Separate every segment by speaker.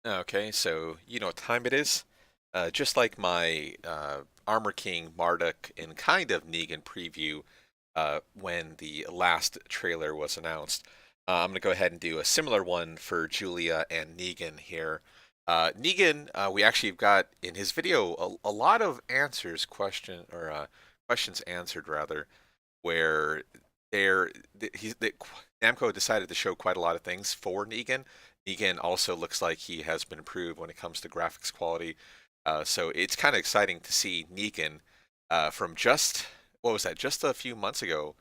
Speaker 1: Okay, so you know what time it is? Just like my Armor King, Marduk, and kind of Negan preview when the last trailer was announced, I'm going to go ahead and do a similar one for Julia and Negan here. Negan, we actually got in his video a lot of answers, questions answered rather, where there Namco decided to show quite a lot of things for Negan. Negan also looks like he has been improved when it comes to graphics quality. So it's kind of exciting to see Negan from just what was that? Just a few months ago,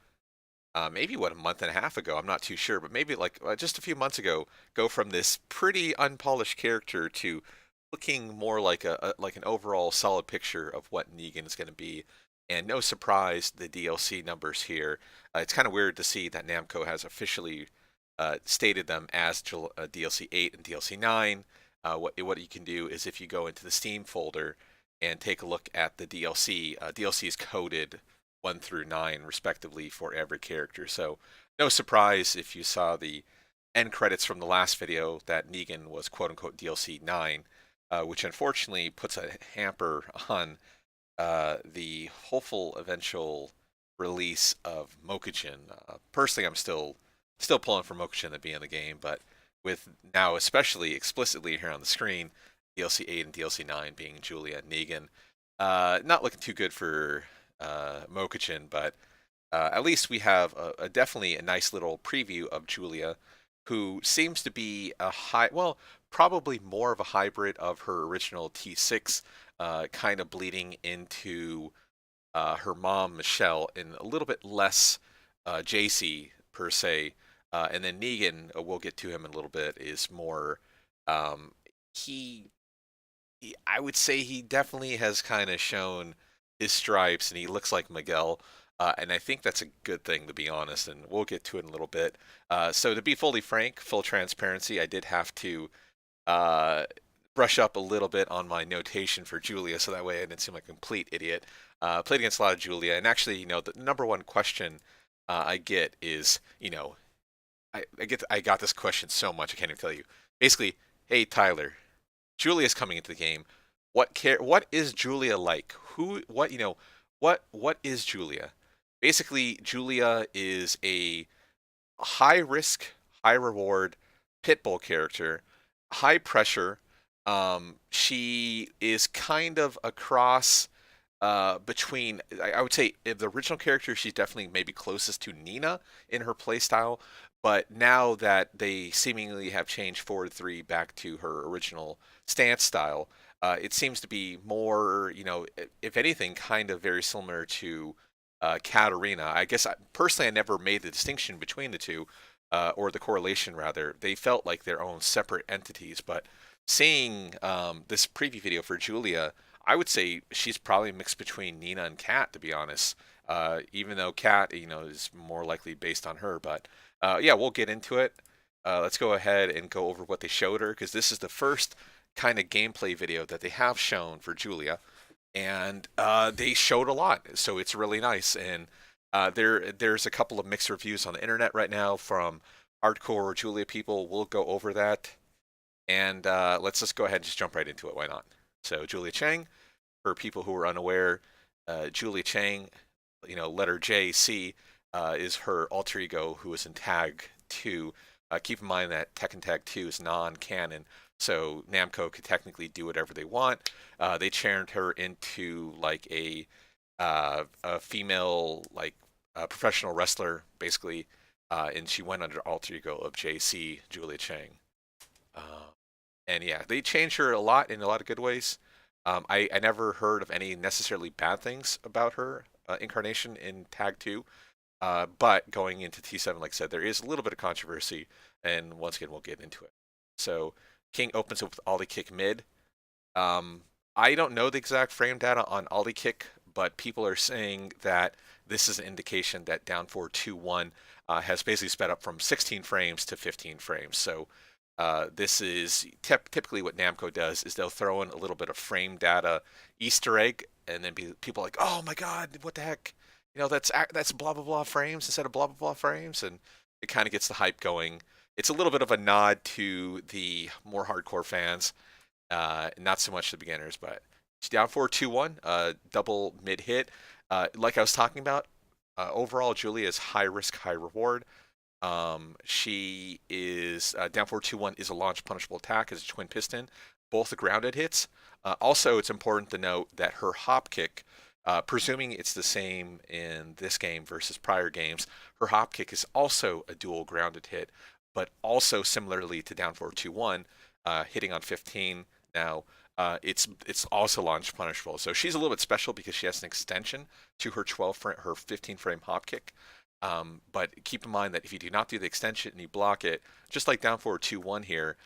Speaker 1: maybe what a month and a half ago. I'm not too sure, but maybe like just a few months ago, go from this pretty unpolished character to looking more like like an overall solid picture of what Negan is going to be. And no surprise, the DLC numbers here. It's kind of weird to see that Namco has officially stated them as DLC 8 and DLC 9. What you can do is if you go into the Steam folder and take a look at the DLC, DLC is coded 1 through 9 respectively for every character. So no surprise if you saw the end credits from the last video that Negan was quote unquote DLC 9, which unfortunately puts a hamper on the hopeful eventual release of Mokujin. Personally, I'm still pulling for Mokujin to be in the game, but with now especially explicitly here on the screen, DLC 8 and DLC 9 being Julia and Negan, not looking too good for Mokujin, but at least we have definitely a nice little preview of Julia, who seems to be probably more of a hybrid of her original T6, kind of bleeding into her mom, Michelle, and a little bit less JC per se. And then Negan, we'll get to him in a little bit, is more, um, he, I would say he definitely has kind of shown his stripes and he looks like Miguel. And I think that's a good thing, to be honest, and we'll get to it in a little bit. So, to be fully frank, full transparency, I did have to uh, brush up a little bit on my notation for Julia, so that way I didn't seem like a complete idiot. Played against a lot of Julia, and actually, the number one question I get is, I got this question so much I can't even tell you. Basically, hey Tyler, Julia's coming into the game. What is Julia like? What is Julia? Basically, Julia is a high risk, high reward pit bull character, high pressure. She is kind of a cross between, I would say, the original character, she's definitely maybe closest to Nina in her playstyle. But now that they seemingly have changed 4-3 back to her original stance style, it seems to be more, if anything, kind of very similar to Katarina. I guess personally, I never made the distinction between the two, or the correlation rather. They felt like their own separate entities. But seeing this preview video for Julia, I would say she's probably a mix between Nina and Kat, to be honest. Even though Kat, is more likely based on her. But yeah, we'll get into it. Let's go ahead and go over what they showed her, because this is the first kind of gameplay video that they have shown for Julia, and they showed a lot, so it's really nice. And there's a couple of mixed reviews on the internet right now from hardcore Julia people. We'll go over that, and let's just go ahead and just jump right into it. Why not? So Julia Chang, for people who are unaware, Julia Chang, letter JC, is her alter ego who is in Tag 2. Keep in mind that Tekken Tag 2 is non-canon, so Namco could technically do whatever they want. They churned her into like a female like professional wrestler basically, and she went under alter ego of JC Julia Chang. Uh, and yeah, they changed her a lot in a lot of good ways. I never heard of any necessarily bad things about her incarnation in Tag 2. But going into T7, like I said, there is a little bit of controversy, and once again, we'll get into it. So King opens up with Ollie kick mid. Um, I don't know the exact frame data on Ollie kick, but people are saying that this is an indication that down 4-2-1 has basically sped up from 16 frames to 15 frames. So this is typically what Namco does is they'll throw in a little bit of frame data Easter egg, and then people are like, oh my God, what the heck? That's blah blah blah frames instead of blah blah blah frames, and it kind of gets the hype going. it's a little bit of a nod to the more hardcore fans, not so much the beginners. But she's down 4-2-1, double mid hit. Like I was talking about, overall Julia is high risk, high reward. She is down 4-2-1 is a launch punishable attack as a twin piston, both the grounded hits. Also, it's important to note that her hop kick, presuming it's the same in this game versus prior games, her hop kick is also a dual grounded hit, but also similarly to down 4-2-1, hitting on 15 now. It's also launch punishable, so she's a little bit special because she has an extension to her 12 frame, her 15 frame hop kick. But keep in mind that if you do not do the extension and you block it, just like down 4-2-1 here,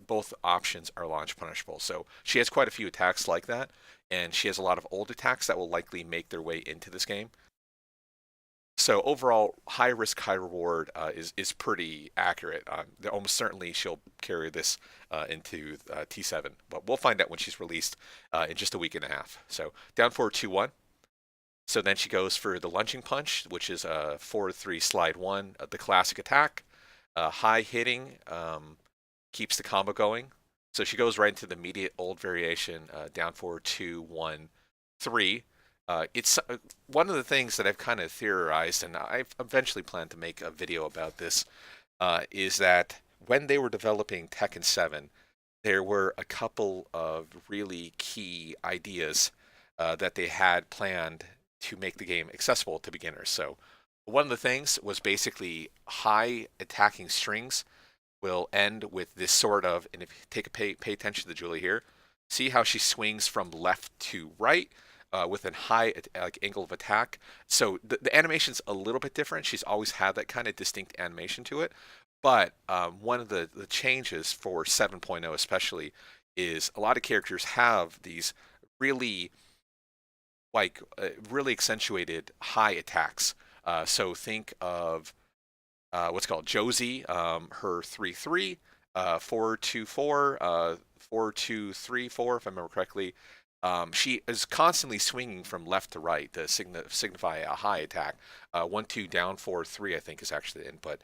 Speaker 1: both options are launch punishable. So she has quite a few attacks like that, and she has a lot of old attacks that will likely make their way into this game. So overall, high risk, high reward is pretty accurate. Almost certainly she'll carry this into T7, but we'll find out when she's released in just a week and a half. So down 4-2-1. So then she goes for the lunging punch, which is a 4-3 slide one, the classic attack. High hitting, keeps the combo going. So she goes right into the immediate old variation, down 4-2-1-3. It's one of the things that I've kind of theorized, and I've eventually planned to make a video about this, is that when they were developing Tekken 7, there were a couple of really key ideas that they had planned to make the game accessible to beginners. So one of the things was basically high attacking strings will end with this sort of, and if you pay attention to the Julie here, see how she swings from left to right with a high like angle of attack. So the animation's a little bit different. She's always had that kind of distinct animation to it. But one of the changes for 7.0 especially is a lot of characters have these really really accentuated high attacks. So think of what's called Josie, her 3-3, 4-2-4, 4-2-3-4, if I remember correctly. She is constantly swinging from left to right to signify a high attack. 1-2 down 4-3, I think, is actually the input.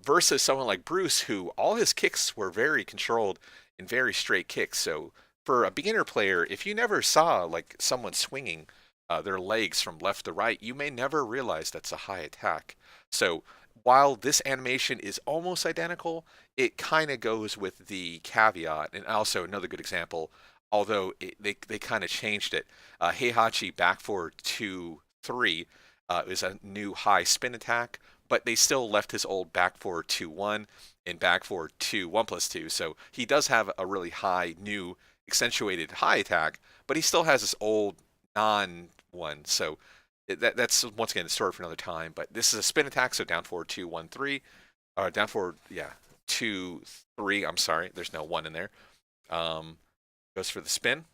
Speaker 1: Versus someone like Bruce, who all his kicks were very controlled and very straight kicks. So for a beginner player, if you never saw like someone swinging their legs from left to right, you may never realize that's a high attack. So while this animation is almost identical, it kind of goes with the caveat. And also another good example, although they kind of changed it. Heihachi back 4-2-3 is a new high spin attack, but they still left his old back 4-2-1 and back 4-2-1+2. So he does have a really high new accentuated high attack, but he still has this old non one. So that's once again a story for another time. But this is a spin attack, so down 4-2-1-3, or down 2-3. I'm sorry, there's no one in there. Goes for the spin.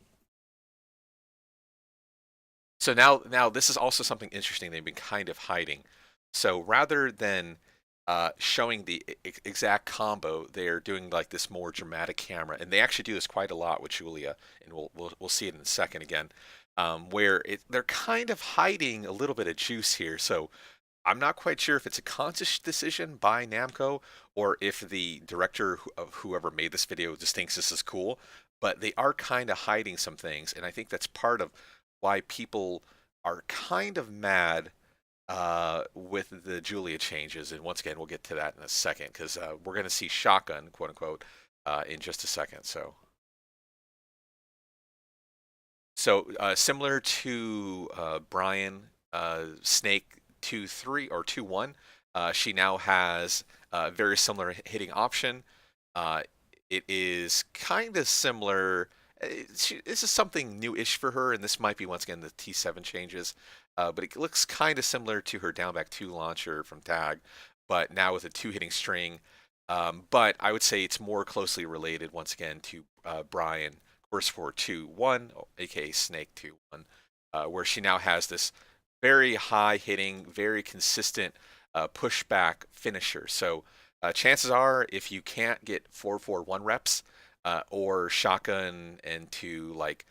Speaker 1: So now this is also something interesting they've been kind of hiding. So rather than showing the exact combo, they're doing like this more dramatic camera, and they actually do this quite a lot with Julia, and we'll see it in a second again, where they're kind of hiding a little bit of juice here. So I'm not quite sure if it's a conscious decision by Namco or if the director of whoever made this video just thinks this is cool, but they are kind of hiding some things, and I think that's part of why people are kind of mad with the Julia changes. And once again, we'll get to that in a second because we're going to see Shotgun, quote unquote, in just a second. So similar to Brian, Snake 2-3 or 2-1, she now has a very similar hitting option. It is kind of similar. This is something new-ish for her, and this might be once again the T7 changes. But it looks kind of similar to her down back 2 launcher from Tag, but now with a 2 hitting string. But I would say it's more closely related once again to Brian Course 4-2-1, aka Snake 2-1, where she now has this very high hitting, very consistent pushback finisher. So chances are, if you can't get 4-4-1 reps or shotgun into like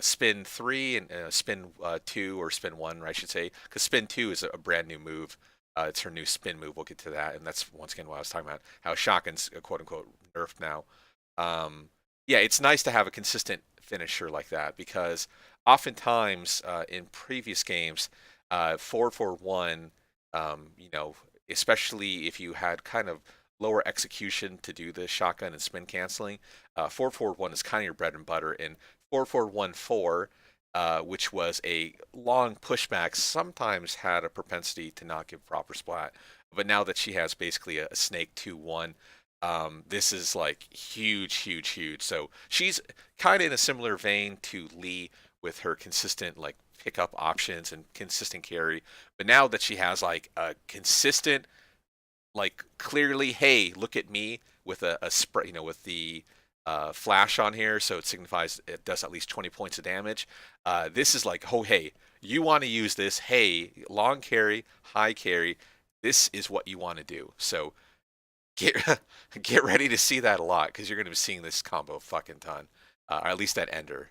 Speaker 1: spin 3 and spin 2 or spin 1, I should say, because spin 2 is a brand new move It's her new spin move. We'll get to that, and that's once again what I was talking about. How shotgun's quote unquote nerfed now. Um, yeah, it's nice to have a consistent finisher like that because oftentimes in previous games, 441, you know, especially if you had kind of lower execution to do the shotgun and spin canceling, 441 is kind of your bread and butter. And 4414, which was a long pushback, sometimes had a propensity to not give proper splat. But now that she has basically a snake 2-1, this is like huge, huge, huge. So she's kind of in a similar vein to Lee with her consistent like pickup options and consistent carry. But now that she has like a consistent, like clearly, hey, look at me with a spray, you know, with the flash on here, so it signifies it does at least 20 points of damage. This is like, oh, hey, you want to use this? Hey, long carry, high carry. This is what you want to do. So get get ready to see that a lot because you're going to be seeing this combo a fucking ton, or at least that ender.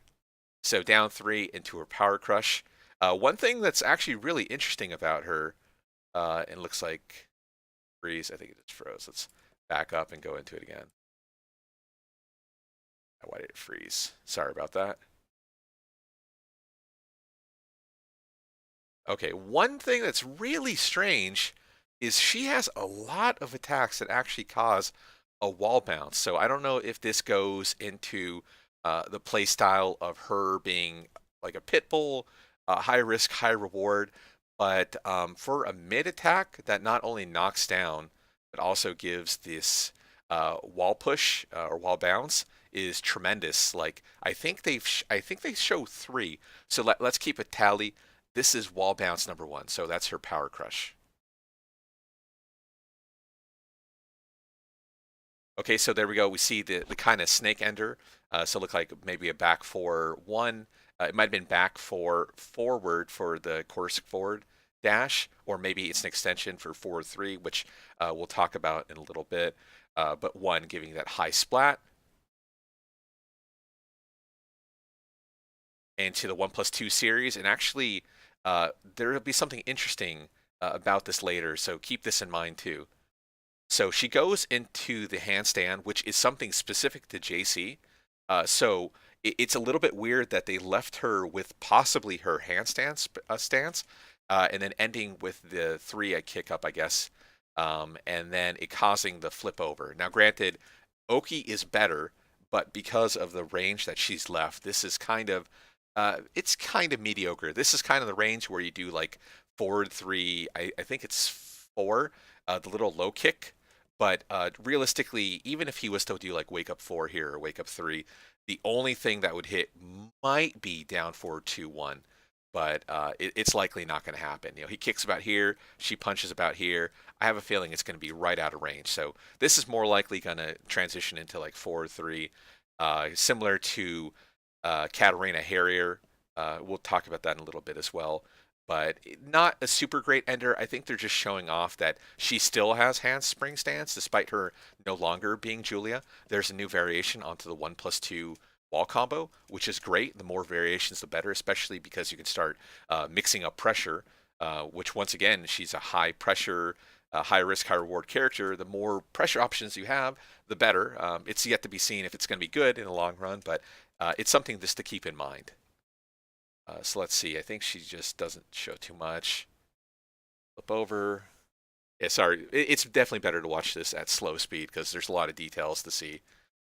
Speaker 1: So down three into her power crush. One thing that's actually really interesting about her, it looks like freeze. I think it just froze. Let's back up and go into it again. Why did it freeze? Sorry about that. Okay, one thing that's really strange is she has a lot of attacks that actually cause a wall bounce. So I don't know if this goes into the play style of her being like a pit bull, high risk, high reward. But for a mid attack that not only knocks down, but also gives this wall push or wall bounce is tremendous. Like I think they show three. So let's keep a tally. This is wall bounce number one. So that's her power crush. Okay, so there we go. We see the kind of snake ender. So look like maybe a back four one. It might have been back four forward for the course forward dash, or maybe it's an extension for forward three, which we'll talk about in a little bit. But one giving that high splat, and to the 1+2 series. And actually, there will be something interesting about this later, so keep this in mind too. So she goes into the handstand, which is something specific to JC. So it's a little bit weird that they left her with possibly her handstand stance, and then ending with the three a kick up, I guess, and then it causing the flip over. Now, granted, Oki is better, but because of the range that she's left, this is kind of it's kind of mediocre. This is kind of the range where you do like forward three. I think it's four, the little low kick. But realistically, even if he was to do like wake up four here or wake up three, the only thing that would hit might be down forward 2-1. But it's likely not going to happen. You know, he kicks about here, she punches about here. I have a feeling it's going to be right out of range. So this is more likely going to transition into like 4-3, similar to Katarina Harrier. We'll talk about that in a little bit as well. But not a super great ender. I think they're just showing off that she still has handspring stance despite her no longer being Julia. There's a new variation onto the 1+2 wall combo, which is great. The more variations, the better, especially because you can start mixing up pressure, which once again, she's a high pressure, high risk, high reward character. The more pressure options you have, the better. It's yet to be seen if it's going to be good in the long run, but it's something just to keep in mind. So let's see. I think she just doesn't show too much. Flip over. Yeah, sorry. It's definitely better to watch this at slow speed because there's a lot of details to see.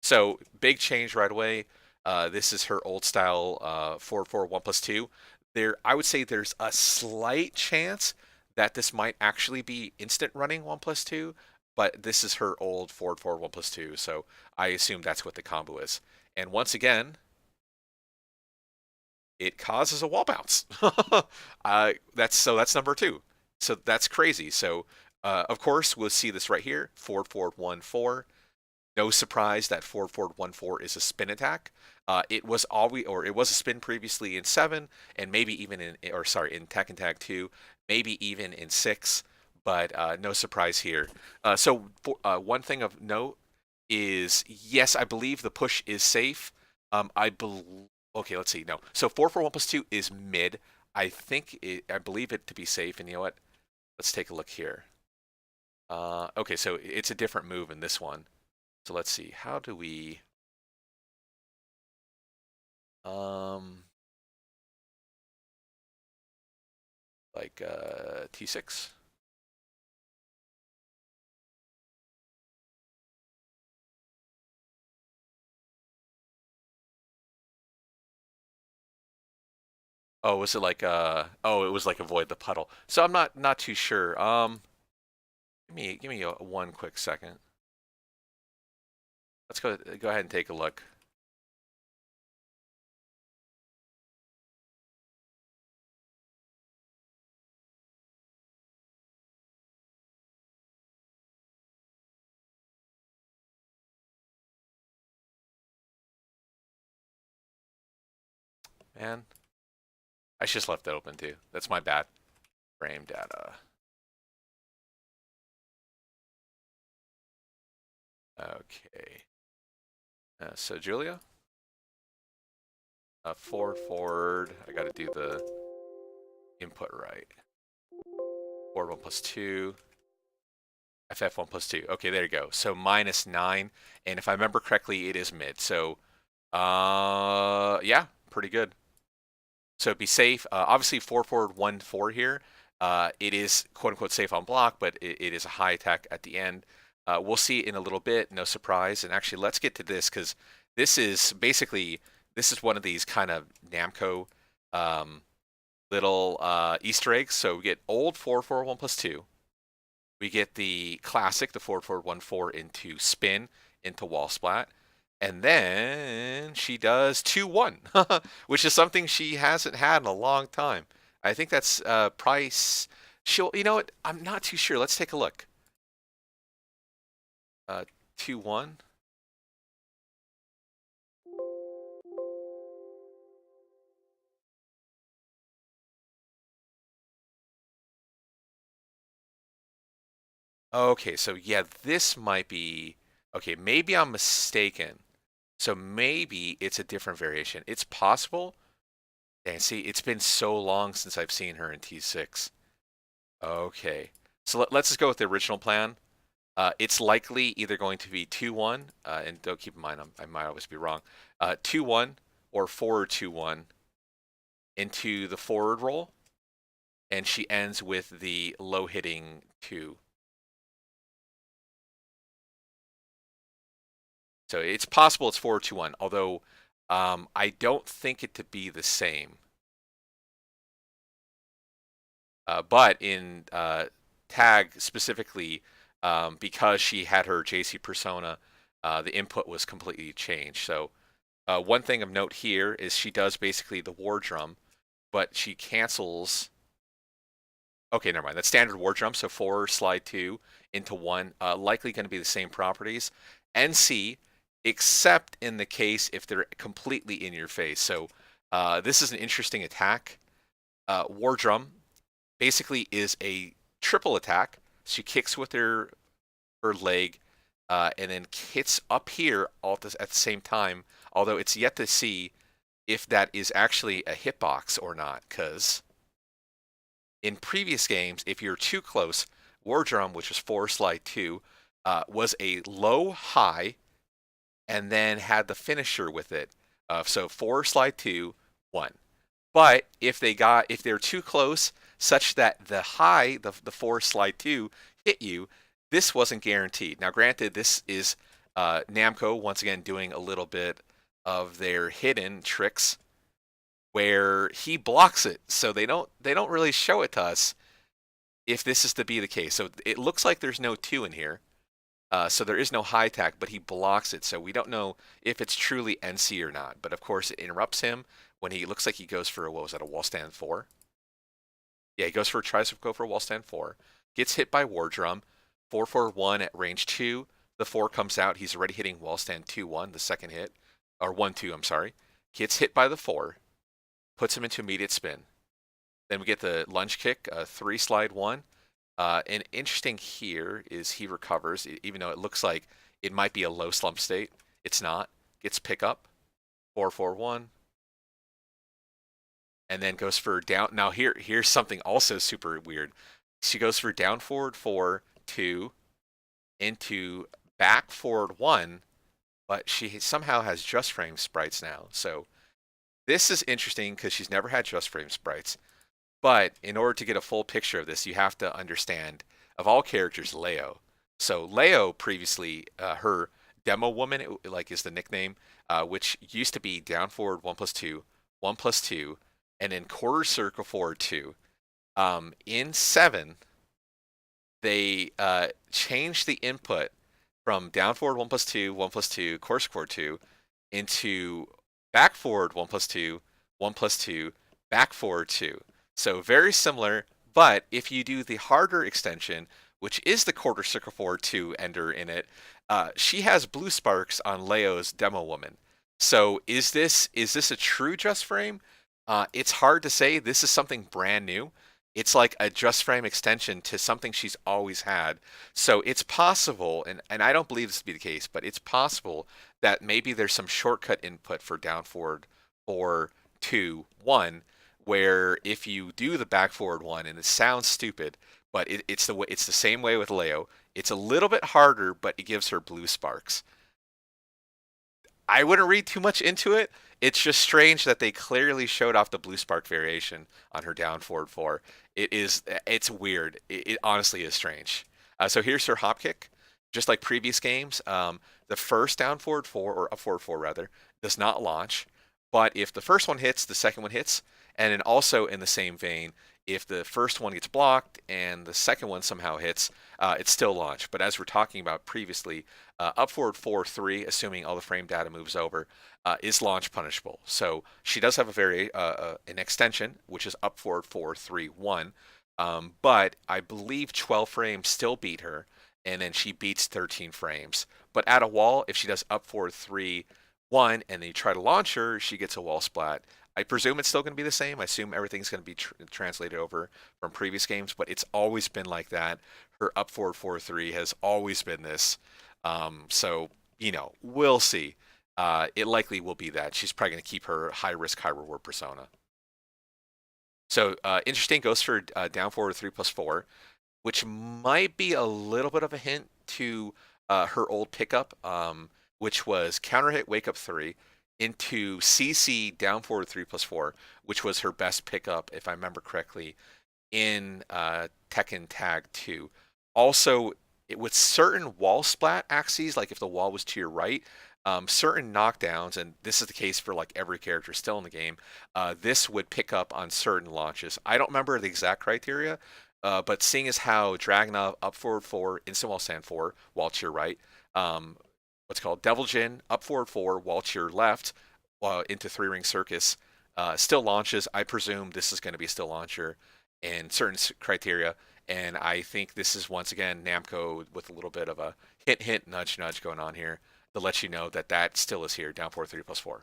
Speaker 1: So big change right away. This is her old style 4-4 1+2. I would say there's a slight chance that this might actually be instant running 1+2, but this is her old 4-4 1+2. So I assume that's what the combo is. And once again, it causes a wall bounce. That's number two. So that's crazy. So of course we'll see this right here, 4-4-1-4. No surprise that 4-4-1-4 is a spin attack. It was always, or it was a spin previously in 7, and maybe even in Tekken Tag 2, maybe even in 6, but no surprise here. One thing of note is, yes, I believe the push is safe. I believe. Okay, let's see. No, so 4-4 1+2 is mid. I believe it to be safe. And you know what? Let's take a look here. Okay, so it's a different move in this one. So let's see. How do we um like T6? Oh, was it like oh, it was like avoid the puddle. So I'm not too sure. Give me one quick second. Let's go ahead and take a look. Man, I just left that open too. That's my bad. Frame data. Okay. So Julia, forward. I got to do the input right. Forward 1+2. FF 1+2. Okay, there you go. So -9, and if I remember correctly, it is mid. So, yeah, pretty good. So be safe. Obviously, 4 forward 1-4 here. It is quote unquote safe on block, but it is a high attack at the end. We'll see in a little bit. No surprise. And actually, let's get to this because this is basically this is one of these kind of Namco um, little Easter eggs. So we get old 4 forward 1+2. We get the classic, the 4 forward 1-4 into spin into wall splat. And then she does 2-1, which is something she hasn't had in a long time. I think that's price. She'll, you know what? I'm not too sure. Let's take a look. 2-1. Okay, so yeah, this might be. Okay, maybe I'm mistaken. So maybe it's a different variation. It's possible. And see, it's been so long since I've seen her in T6. Okay. So let's just go with the original plan. It's likely either going to be 2-1, and don't keep in mind I might always be wrong. 2-1 or forward 2-1 into the forward roll, and she ends with the low hitting 2. So it's possible it's forward 2-1, although I don't think it to be the same. But in tag specifically, because she had her JC persona, the input was completely changed. So one thing of note here is she does basically the war drum, but she cancels. Okay, never mind. That's standard war drum. So 4 slide 2 into 1, likely going to be the same properties. NC, except in the case if they're completely in your face. So this is an interesting attack. War drum basically is a triple attack. She kicks with her leg, and then hits up here all at the same time. Although it's yet to see if that is actually a hitbox or not, because in previous games, if you're too close, War Drum, which was 4 slide 2, was a low high, and then had the finisher with it. So 4 slide 2, 1. But if they're too close, such that the high, the 4 slide 2 hit you, this wasn't guaranteed. Now, granted, this is Namco once again doing a little bit of their hidden tricks where he blocks it, so they don't really show it to us if this is to be the case. So it looks like there's no 2 in here. So there is no high attack, but he blocks it. So we don't know if it's truly NC or not. But of course, it interrupts him when he looks like he goes for what was that, a wall stand 4? Yeah, he tries to go for a wall stand 4. Gets hit by War Drum. 4-4-1 at range 2. The 4 comes out. He's already hitting wall stand 2-1, the second hit. Or 1-2, I'm sorry. Gets hit by the 4. Puts him into immediate spin. Then we get the lunge kick, 3 slide 1. And interesting here is he recovers, even though it looks like it might be a low slump state. It's not. Gets pick up, 4-4-1, and then goes for down. Now here's something also super weird. She goes for down forward 4, 2, into back forward 1, but she somehow has just frame sprites now. So this is interesting because she's never had just frame sprites. But in order to get a full picture of this, you have to understand, of all characters, Leo. So Leo previously, her demo woman, like is the nickname, which used to be down forward 1+2, 1+2, and then quarter circle forward 2. In 7, they changed the input from down forward 1+2, 1+2, course forward 2 into back forward 1+2, 1+2, back forward 2. So very similar, but if you do the harder extension, which is the quarter circle forward 2 ender in it, she has blue sparks on Leo's demo woman. So is this a true just frame? It's hard to say. This is something brand new. It's like a just frame extension to something she's always had. So it's possible, and I don't believe this to be the case, but it's possible that maybe there's some shortcut input for down forward 4, 2, 1, where if you do the back forward 1, and it sounds stupid, but it's the same way with Leo. It's a little bit harder, but it gives her blue sparks. I wouldn't read too much into it. It's just strange that they clearly showed off the blue spark variation on her down forward 4. It's weird. It honestly is strange. So here's her hop kick. Just like previous games, the first down forward 4, or up forward 4 rather, does not launch. But if the first one hits, the second one hits. And then also in the same vein, if the first one gets blocked and the second one somehow hits, it's still launched. But as we're talking about previously, up forward 4-3, assuming all the frame data moves over, is launch punishable. So she does have an extension, which is up forward 4-3-1. But I believe 12 frames still beat her, and then she beats 13 frames. But at a wall, if she does up forward 3-1, and then you try to launch her, she gets a wall splat. I presume it's still going to be the same. I assume everything's going to be translated over from previous games, but it's always been like that. Her up forward 4-3 has always been this. So, we'll see. It likely will be that. She's probably going to keep her high risk, high reward persona. So, interesting, goes for down forward 3+4, which might be a little bit of a hint to her old pickup, which was counter hit wake up 3 into CC down forward 3+4, which was her best pickup, if I remember correctly, in Tekken Tag 2. Also, with certain wall splat axes, like if the wall was to your right, certain knockdowns, and this is the case for like every character still in the game, this would pick up on certain launches. I don't remember the exact criteria, but seeing as how Dragunov up forward 4, instant wall stand 4, wall to your right, what's called Devil Jin up forward 4, wall to your left, into 3-ring circus, still launches. I presume this is going to be a still launcher and certain criteria. And I think this is once again Namco with a little bit of a hint, hint, nudge, nudge going on here to let you know that that still is here, down forward 3+4.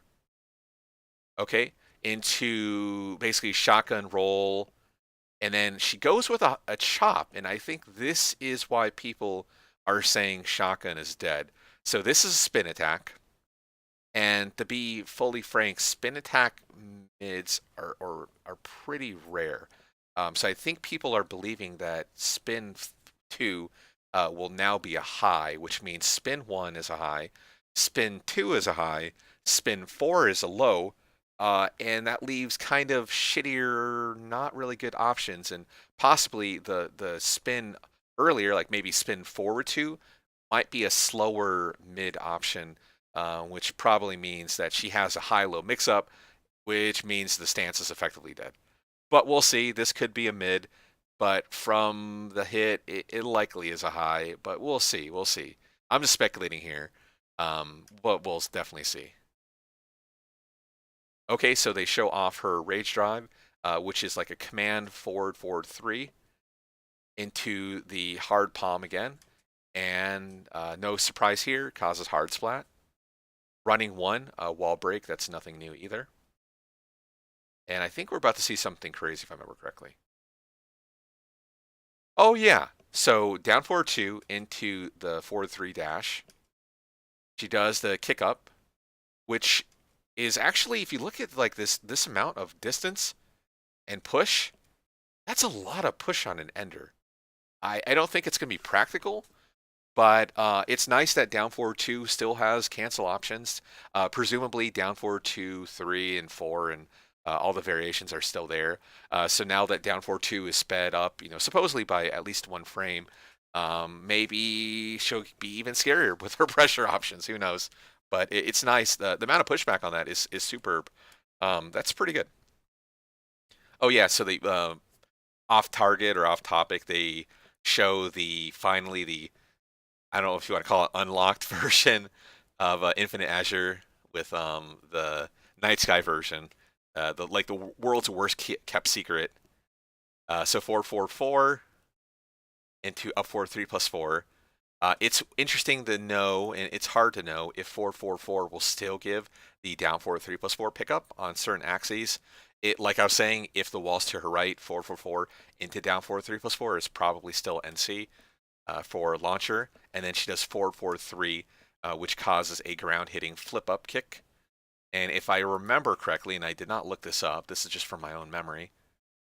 Speaker 1: Okay, into basically shotgun roll, and then she goes with a chop, and I think this is why people are saying shotgun is dead. So this is a spin attack, and to be fully frank, spin attack mids are pretty rare. So I think people are believing that spin 2 will now be a high, which means spin 1 is a high, spin 2 is a high, spin 4 is a low, and that leaves kind of shittier, not really good options, and possibly the spin earlier, like maybe spin forward 2, might be a slower mid option, which probably means that she has a high-low mix-up, which means the stance is effectively dead. But we'll see. This could be a mid, but from the hit, it likely is a high. But we'll see. We'll see. I'm just speculating here, but we'll definitely see. Okay, so they show off her Rage Drive, which is like a command forward 3 into the hard palm again. And no surprise here, causes hard splat. Running 1, wall break, that's nothing new either. And I think we're about to see something crazy if I remember correctly. Oh yeah, so down forward 2 into the forward 3 dash. She does the kick up, which is actually, if you look at like this amount of distance and push, that's a lot of push on an ender. I don't think it's going to be practical, But it's nice that down forward 2 still has cancel options. Presumably down forward 2, 3, and 4 and all the variations are still there. So now that down forward 2 is sped up, supposedly by at least 1 frame, maybe she'll be even scarier with her pressure options. Who knows? But it's nice. The amount of pushback on that is superb. That's pretty good. Oh yeah, so the off target or off topic, they show the finally the I don't know if you want to call it unlocked version of Infinite Azure with the Night Sky version, the world's worst kept secret. So 444 into up 4 3 plus 4. It's interesting to know, and it's hard to know if 444 will still give the down 4 3 plus 4 pickup on certain axes. Like I was saying, if the wall's to her right, 444 into down 4 3 plus 4 is probably still NC for launcher, and then she does 443, which causes a ground hitting flip up kick. And if I remember correctly, and I did not look this up, this is just from my own memory.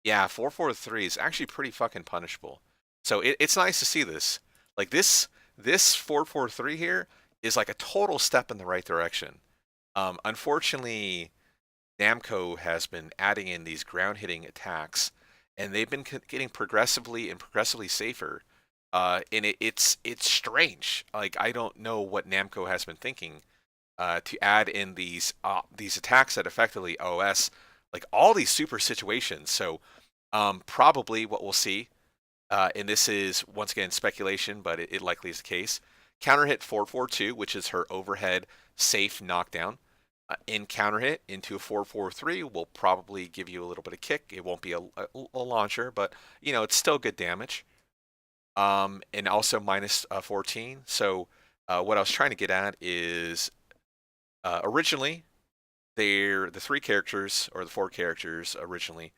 Speaker 1: Yeah, 443 is actually pretty fucking punishable. So it's nice to see this. Like this 443 here is like a total step in the right direction. Unfortunately, Namco has been adding in these ground hitting attacks, and they've been getting progressively safer. And it's strange. Like I don't know what Namco has been thinking to add in these attacks that effectively OS like all these super situations. So probably what we'll see, and this is once again speculation, but it likely is the case. Counter hit 442, which is her overhead safe knockdown. In counter hit into a 443 will probably give you a little bit of kick. It won't be a launcher, but it's still good damage. And also minus 14. So what I was trying to get at is originally the 3 characters or the 4 characters originally.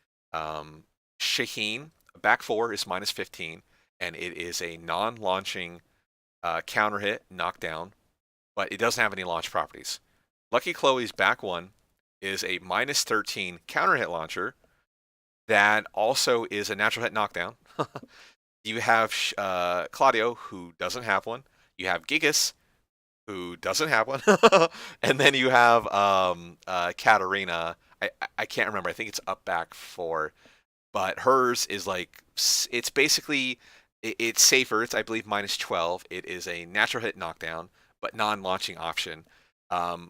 Speaker 1: Shaheen back 4 is minus 15, and it is a non-launching counter hit knockdown, but it doesn't have any launch properties. Lucky Chloe's back 1 is a minus 13 counter hit launcher that also is a natural hit knockdown. You have Claudio, who doesn't have one. You have Gigas, who doesn't have one. And then you have Katarina. I can't remember. I think it's up back 4. But hers is like, it's basically, it's safer. It's, I believe, minus 12. It is a natural hit knockdown, but non-launching option.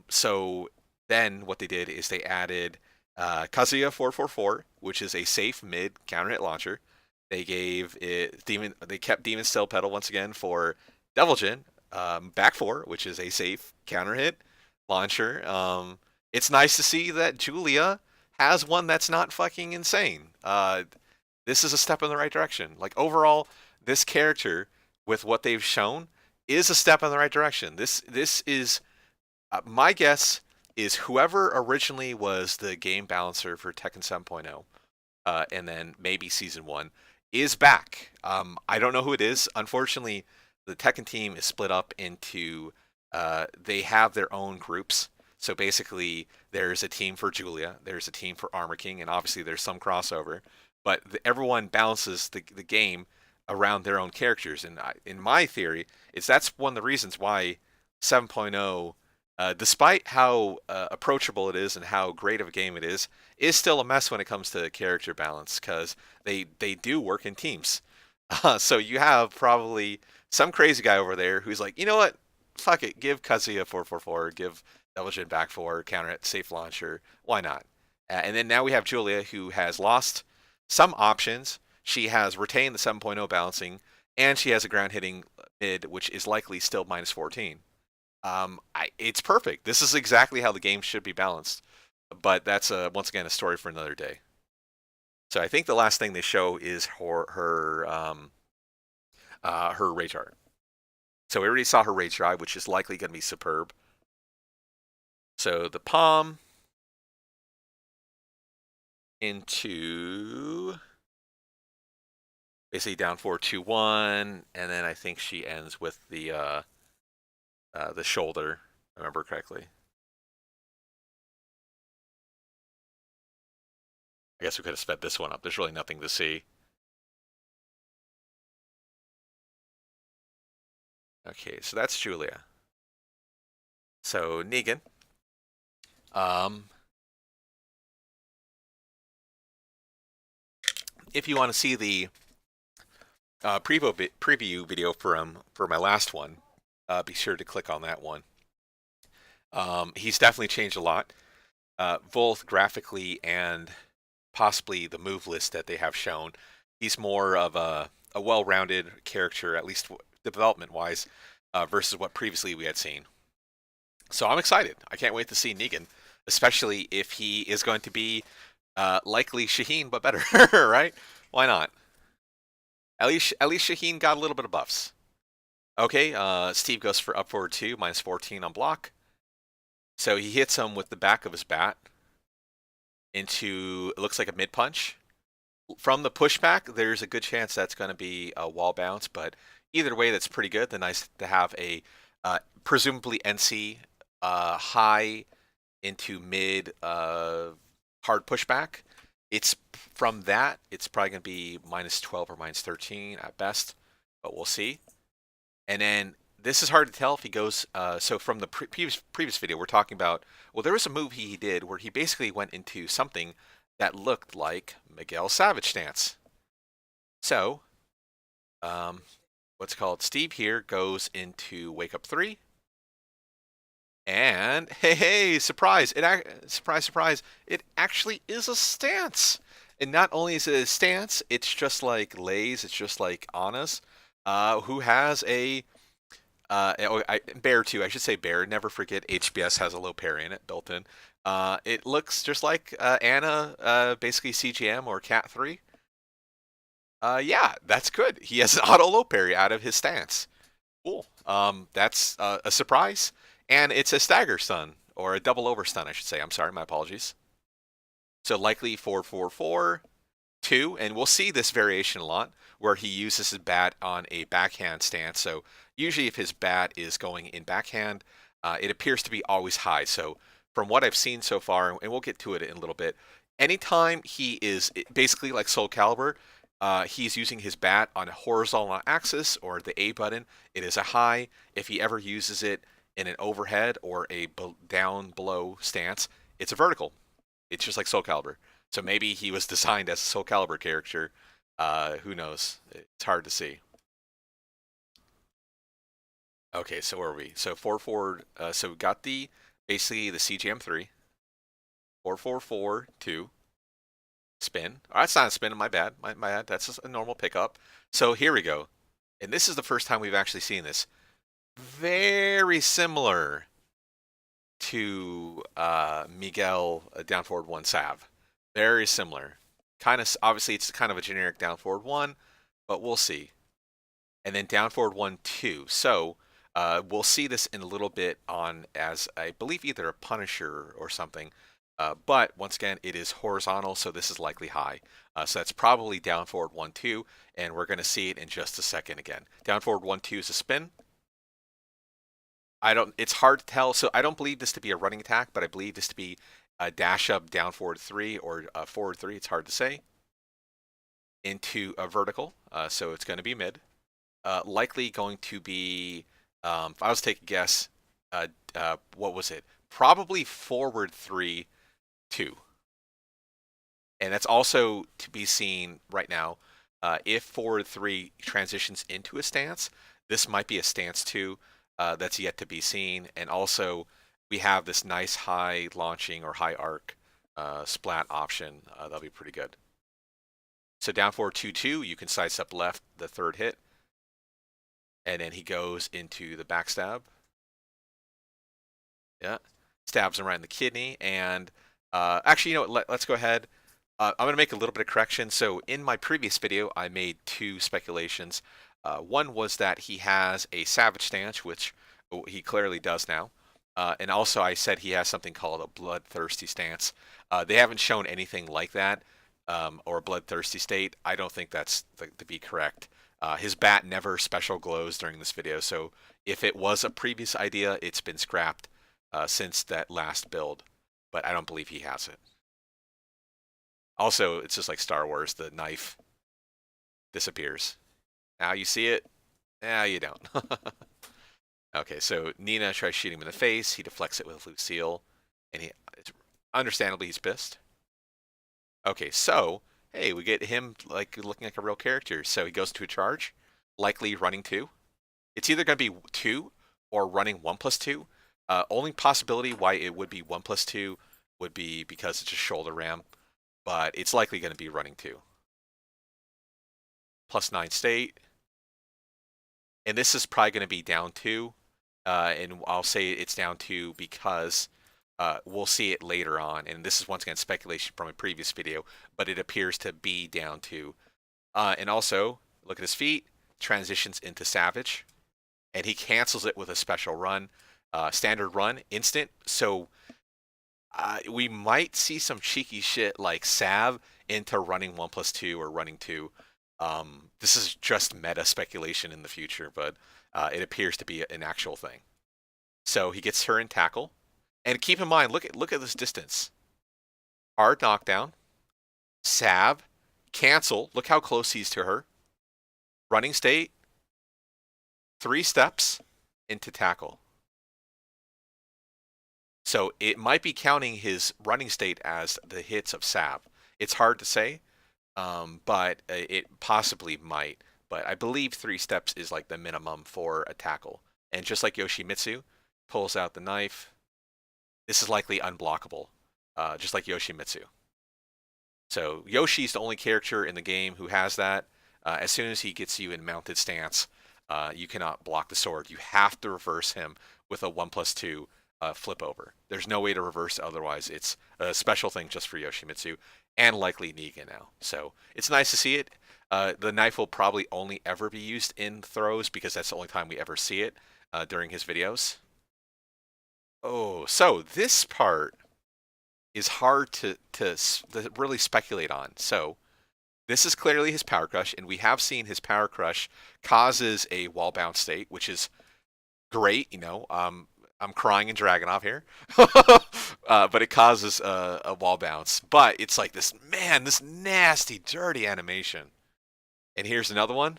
Speaker 1: So then what they did is they added Kazuya 444, which is a safe mid counter hit launcher. They gave it Demon. They kept Demon Still Pedal once again for Deviljin, back 4, which is a safe counter hit launcher. It's nice to see that Julia has one that's not fucking insane. This is a step in the right direction. Like overall, this character with what they've shown is a step in the right direction. This is my guess is whoever originally was the game balancer for Tekken 7.0, and then maybe Season 1, is back. I don't know who it is. Unfortunately, the Tekken team is split up into, they have their own groups. So basically, there's a team for Julia, there's a team for Armor King, and obviously there's some crossover. But everyone balances the game around their own characters. And in my theory, that's one of the reasons why 7.0, despite how approachable it is and how great of a game it is still a mess when it comes to character balance because they do work in teams. So you have probably some crazy guy over there who's like, you know what? Fuck it. Give Kazuya 444. Give Deviljin back 4. Counter it. Safe launcher. Why not? And then now we have Julia who has lost some options. She has retained the 7.0 balancing, and she has a ground hitting mid, which is likely still minus 14. It's perfect. This is exactly how the game should be balanced. But that's once again a story for another day. So I think the last thing they show is her rage art. So we already saw her rage drive, which is likely going to be superb. So the palm into basically down 4-2-1, and then I think she ends with the shoulder. If I remember correctly. I guess we could have sped this one up. There's really nothing to see. Okay, so that's Julia. So Negan. Um, if you want to see the preview video for my last one, be sure to click on that one. He's definitely changed a lot, both graphically and possibly the move list that they have shown. He's more of a well-rounded character, at least development-wise, versus what previously we had seen. So I'm excited. I can't wait to see Negan, especially if he is going to be likely Shaheen, but better, right? Why not? At least Shaheen got a little bit of buffs. Okay, Steve goes for up forward 2, minus 14 on block. So he hits him with the back of his bat into, it looks like a mid punch. From the pushback, there's a good chance that's going to be a wall bounce, but either way, that's pretty good. The nice to have a presumably NC high into mid hard pushback. It's from that, it's probably going to be minus 12 or minus 13 at best, but we'll see. And then this is hard to tell if he goes. So from the previous video, we're talking about. Well, there was a move he did where he basically went into something that looked like Miguel Savage stance. So, what's called Steve here goes into wake up 3, and hey, surprise! Surprise! It actually is a stance. And not only is it a stance, it's just like Lay's, it's just like Anna's, who has a Bear too. I should say Bear. Never forget HBS has a low parry in it built in. It looks just like Anna, basically CGM or Cat 3. Yeah, that's good. He has an auto low parry out of his stance. Cool. That's a surprise, and it's a stagger stun or a double over stun, I should say. I'm sorry, my apologies. So likely 4-4-4, 2, and we'll see this variation a lot where he uses his bat on a backhand stance. So usually if his bat is going in backhand, it appears to be always high. So from what I've seen so far, and we'll get to it in a little bit, anytime he is basically like Soul Calibur, he's using his bat on a horizontal axis or the A button, it is a high. If he ever uses it in an overhead or a down below stance, it's a vertical. It's just like Soul Calibur. So maybe he was designed as a Soul Calibur character. Who knows? It's hard to see. Okay, so where are we? So 4-4. So we got the basically the CGM 3. 4-4-4 2 spin. Oh, that's not a spin. My bad. My bad. That's just a normal pickup. So here we go. And this is the first time we've actually seen this. Very similar to Miguel down forward 1 Sav. Very similar. Kind of obviously it's kind of a generic down forward 1, but we'll see. And then down forward 1 2. So we'll see this in a little bit on as I believe either a Punisher or something. But once again, it is horizontal, so this is likely high. So that's probably down forward 1 2, and we're going to see it in just a second again. Down forward 1 2 is a spin. It's hard to tell. So I don't believe this to be a running attack, but I believe this to be a dash up down forward 3 or forward 3. It's hard to say. Into a vertical, so it's going to be mid. Likely going to be, if I was to take a guess, what was it? Probably forward 3 2. And that's also to be seen right now. If forward 3 transitions into a stance, this might be a stance 2. That's yet to be seen. And also, we have this nice high launching or high arc splat option. That'll be pretty good. So down forward 2-2, you can sidestep left the third hit. And then he goes into the backstab. Yeah. Stabs him right in the kidney. And actually, you know what? Let's go ahead. I'm going to make a little bit of correction. So in my previous video, I made 2 speculations. One was that he has a Savage stance, which he clearly does now. And also I said he has something called a Bloodthirsty stance. They haven't shown anything like that, or a Bloodthirsty state. I don't think that's to be correct. His bat never special glows during this video, so if it was a previous idea, it's been scrapped since that last build, but I don't believe he has it. Also, it's just like Star Wars, the knife disappears. Now you see it, now you don't. Okay, so Nina tries shooting him in the face. He deflects it with Lucille, and understandably he's pissed. Okay, so hey, we get him like looking like a real character. So he goes to a charge, likely running two. It's either going to be two or running 1+2. Only possibility why it would be 1+2 would be because it's a shoulder ram, but it's likely going to be running two. +9 state, and this is probably going to be down two. And I'll say it's down two because we'll see it later on. And this is once again speculation from a previous video, but it appears to be down two. And also, look at his feet, transitions into Savage, and he cancels it with a special run, standard run, instant. So we might see some cheeky shit like Sav into running 1+2 or running two. This is just meta speculation in the future, but it appears to be an actual thing. So he gets her in tackle, and keep in mind, look at this distance. Hard knockdown, Sav, cancel. Look how close he's to her. Running state, 3 steps into tackle. So it might be counting his running state as the hits of Sav. It's hard to say, but it possibly might. But I believe 3 steps is like the minimum for a tackle. And just like Yoshimitsu, pulls out the knife. This is likely unblockable, just like Yoshimitsu. So Yoshi's the only character in the game who has that. As soon as he gets you in mounted stance, you cannot block the sword. You have to reverse him with a 1+2 flip over. There's no way to reverse otherwise. It's a special thing just for Yoshimitsu and likely Negan now. So it's nice to see it. The knife will probably only ever be used in throws because that's the only time we ever see it during his videos. Oh, so this part is hard to really speculate on. So this is clearly his power crush, and we have seen his power crush causes a wall bounce state, which is great. I'm crying in Dragonov here, but it causes a wall bounce. But it's like this nasty, dirty animation. And here's another one.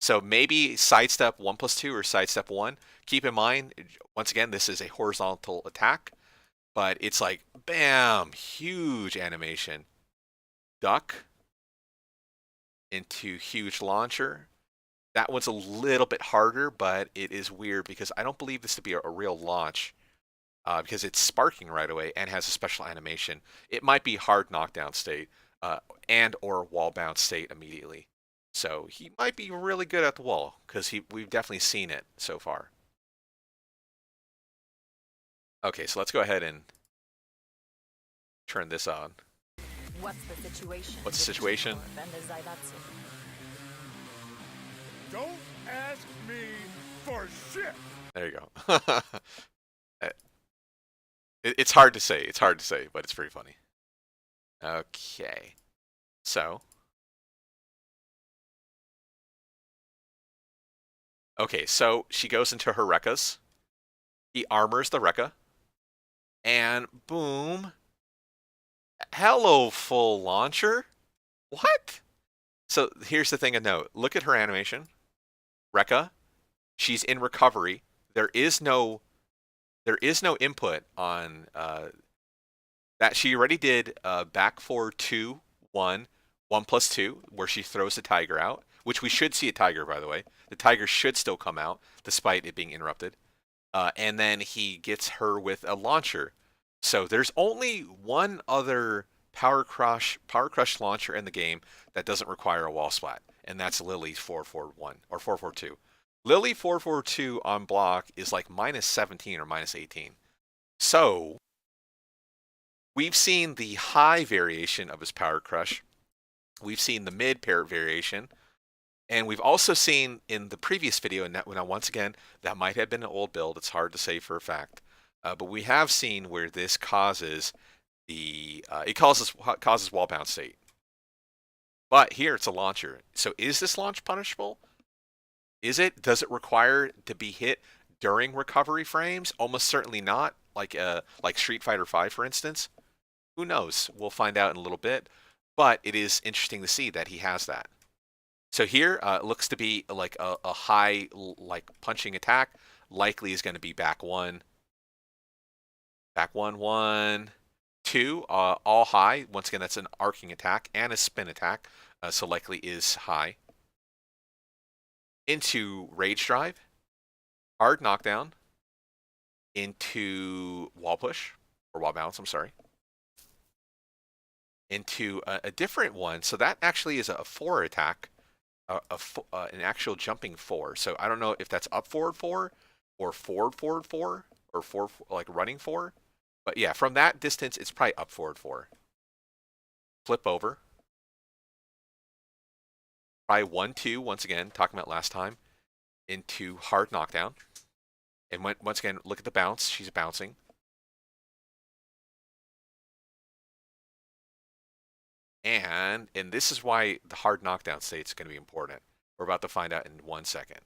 Speaker 1: So maybe sidestep 1+2 or sidestep 1. Keep in mind, once again, this is a horizontal attack, but it's like, bam, huge animation. Duck into huge launcher. That one's a little bit harder, but it is weird because I don't believe this to be a real launch because it's sparking right away and has a special animation. It might be hard knockdown state and or wall bounce state immediately. So he might be really good at the wall because we've definitely seen it so far. Okay, so let's go ahead and turn this on.
Speaker 2: What's the situation?
Speaker 1: What's the situation?
Speaker 3: Don't ask me for shit.
Speaker 1: There you go. It's hard to say. It's hard to say, but it's pretty funny. Okay. So. Okay, so she goes into her Rekkas. He armors the Rekka. And boom. Hello, full launcher. What? So here's the thing to note. Look at her animation. Rekka. She's in recovery. There is no input on that. She already did back 4, 2, 1, 1+2, where she throws the tiger out, which we should see a tiger, by the way. The tiger should still come out, despite it being interrupted. And then he gets her with a launcher. So there's only one other Power Crush launcher in the game that doesn't require a wall splat, and that's Lily 441 or 442. Lily 442 on block is like -17 or -18. So we've seen the high variation of his Power Crush. We've seen the mid parrot variation. And we've also seen in the previous video, and now once again, that might have been an old build. It's hard to say for a fact. But we have seen where this causes causes wall bounce state. But here it's a launcher. So is this launch punishable? Is it? Does it require to be hit during recovery frames? Almost certainly not. Like Street Fighter V, for instance. Who knows? We'll find out in a little bit. But it is interesting to see that he has that. So here it looks to be like a high like punching attack. Likely is going to be back one, one, two, all high. Once again, that's an arcing attack and a spin attack, so likely is high. Into rage drive, hard knockdown, into wall push or wall bounce. I'm sorry. Into a different one. So that actually is a four attack, an actual jumping four. So I don't know if that's up forward four or forward forward four or four like running four. But yeah, from that distance, it's probably up forward four. Flip over. Probably 1-2, once again, talking about last time, into hard knockdown. And once again, look at the bounce. She's bouncing. And this is why the hard knockdown state is going to be important. We're about to find out in 1 second.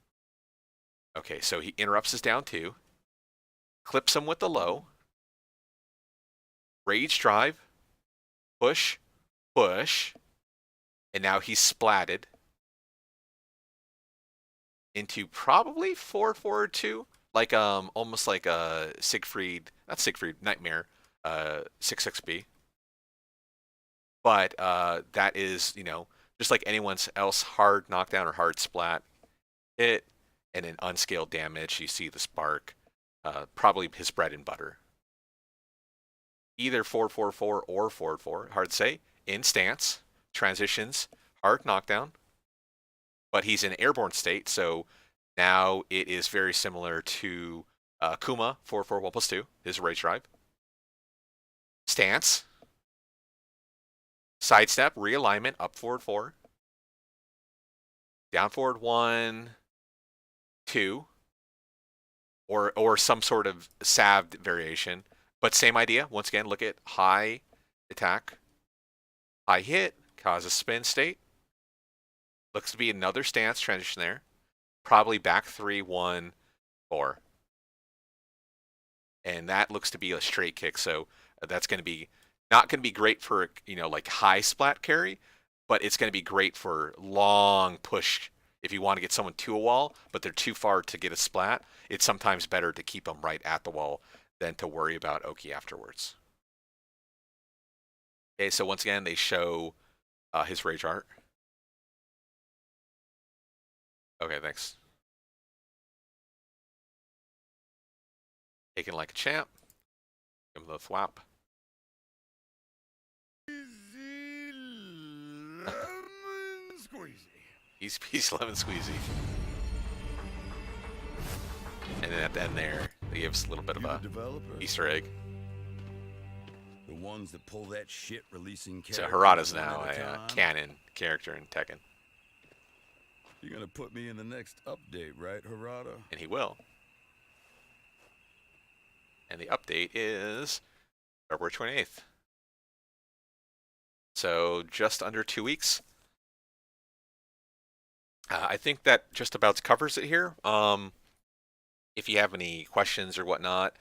Speaker 1: Okay, so he interrupts his down two, clips him with the low, rage drive, push, push, and now he's splatted into probably forward forward two, like almost like a Siegfried, not Siegfried, Nightmare, 6-6B. But that is, just like anyone else, hard knockdown or hard splat hit, and an unscaled damage. You see the spark, probably his bread and butter. Either 4-4-4 or 4-4, hard to say. In stance, transitions, hard knockdown, but he's in airborne state, so now it is very similar to Kuma 4-4-1+2, his rage drive. Stance, sidestep, realignment, up forward 4, down forward 1, 2, or some sort of salved variation. But same idea. Once again, look at high attack, high hit, causes spin state. Looks to be another stance transition there. Probably back 3, 1, 4. And that looks to be a straight kick. So that's going to be not going to be great for, like high splat carry, but it's going to be great for long push. If you want to get someone to a wall, but they're too far to get a splat, it's sometimes better to keep them right at the wall than to worry about Oki afterwards. Okay, so once again, they show his rage art. Okay, thanks. Taken like a champ. Give him the thwap.
Speaker 3: Easy lemon squeezy.
Speaker 1: He's lemon squeezy. And then at the end there, they give us a little bit of a Easter egg.
Speaker 4: The ones that pull that shit releasing
Speaker 1: So
Speaker 4: characters
Speaker 1: Harada's
Speaker 4: one
Speaker 1: now
Speaker 4: at
Speaker 1: a
Speaker 4: time.
Speaker 1: canon character in Tekken.
Speaker 4: You're gonna put me in the next update, right, Harada?
Speaker 1: And he will. And the update is February 28th. So just under 2 weeks. I think that just about covers it here. If you have any questions or whatnot,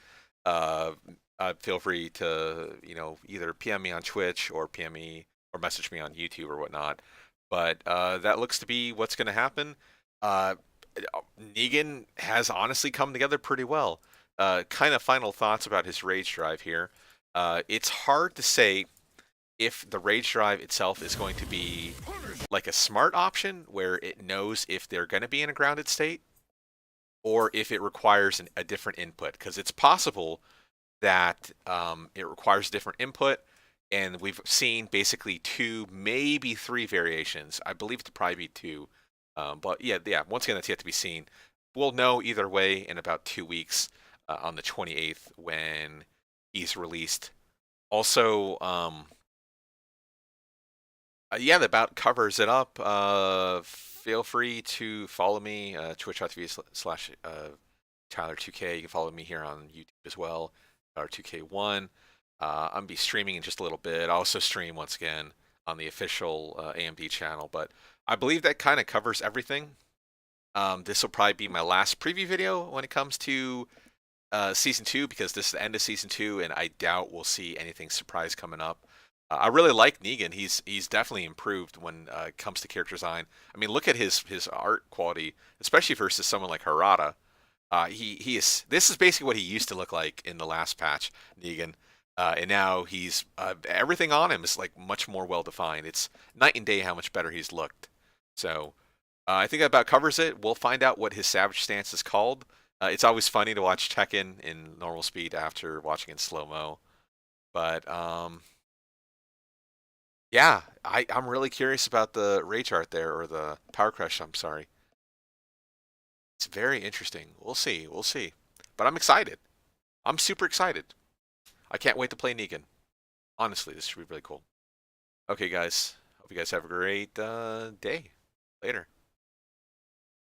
Speaker 1: feel free to either PM me on Twitch or PM me or message me on YouTube or whatnot. But that looks to be what's going to happen. Negan has honestly come together pretty well. Kind of final thoughts about his rage drive here. It's hard to say if the rage drive itself is going to be like a smart option where it knows if they're going to be in a grounded state or if it requires a different input, because it's possible that it requires different input, and we've seen basically 2, maybe 3 variations. I believe it to probably be 2, but yeah, once again, that's yet to be seen. We'll know either way in about 2 weeks on the 28th when he's released. Also, yeah, that about covers it up. Feel free to follow me, twitch.tv/Tyler2K. You can follow me here on YouTube as well, Tyler2K1. I'm going to be streaming in just a little bit. I'll also stream once again on the official AMD channel, but I believe that kind of covers everything. This will probably be my last preview video when it comes to Season 2, because this is the end of Season 2, and I doubt we'll see anything surprise coming up. I really like Negan. He's definitely improved when it comes to character design. I mean, look at his art quality, especially versus someone like Harada. He is this is basically what he used to look like in the last patch, Negan, and now he's everything on him is like much more well defined. It's night and day how much better he's looked. So I think that about covers it. We'll find out what his Savage stance is called. It's always funny to watch Tekken in normal speed after watching in slow mo. But yeah, I'm really curious about the Rage Art there, or the Power Crush. I'm sorry. It's very interesting. We'll see. We'll see. But I'm excited. I'm super excited. I can't wait to play Negan. Honestly, this should be really cool. Okay, guys. Hope you guys have a great day. Later.